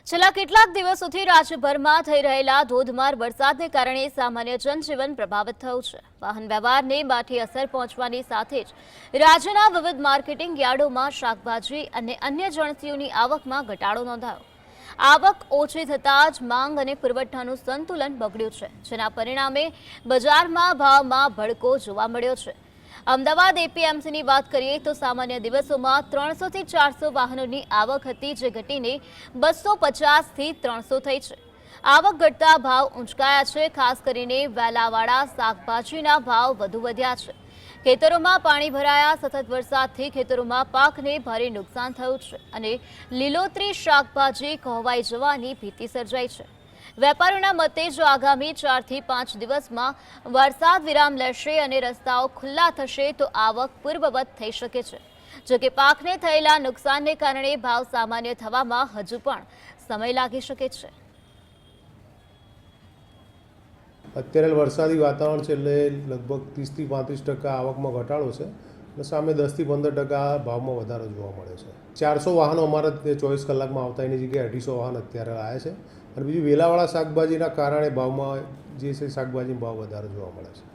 છેલ્લા કેટલાક દિવસોથી રાજ્યભરમાં થઈ રહેલા ધોધમાર વરસાદને કારણે સામાન્ય જનજીવન પ્રભાવિત થયું છે। વાહન વ્યવહારને માઠી અસર પહોંચવાની સાથે જ રાજ્યના વિવિધ માર્કેટિંગ યાર્ડોમાં શાકભાજી અને અન્ય જણસીઓની આવકમાં ઘટાડો નોંધાયો। આવક ઓછી થતાં જ માંગ અને પુરવઠાનું સંતુલન બગડ્યું છે, જેના પરિણામે બજારમાં ભાવમાં ભડકો જોવા મળ્યો છે। અમદાવાદ એપીએમસીની વાત કરીએ તો સામાન્ય દિવસોમાં 300 થી 400 વાહનોની આવક હતી, જે ઘટીને 250 થી 300 થઈ છે। આવક ઘટતા ભાવ ઊંચકાયા છે। ખાસ કરીને વેલાવાળા શાકભાજીના ભાવ વધુ વધ્યા છે। ખેતરોમાં પાણી ભરાયા। સતત વરસાદથી ખેતરોમાં પાકને ભારે નુકસાન થયું છે અને લીલોતરી શાકભાજી ખોવાઈ જવાની ભીતિ સર્જાઈ છે। વેપારીઓના મતે જો આગામી 4 થી 5 દિવસમાં વરસાદ વિરામ લેશે અને રસ્તાઓ ખુલ્લા થશે તો આવક પૂર્વવત થઈ શકે છે। જોકે પાકને થયેલા નુકસાનને કારણે ભાવ સામાન્ય થવામાં હજુ પણ સમય લાગી શકે છે। અત્યારે વરસાદી વાતાવરણ છે એટલે લગભગ 30 થી 35% આવકમાં ઘટાડો છે અને સામે 10 થી 15% ભાવમાં વધારો જોવા મળે છે। 400 વાહનો અમારા 24 કલાકમાં આવતા એની જગ્યાએ 250 વાહન અત્યારે આવ્યા છે અને બીજું વેલાવાળા શાકભાજીના કારણે ભાવમાં જે છે શાકભાજીનો ભાવ વધારો જોવા મળે છે।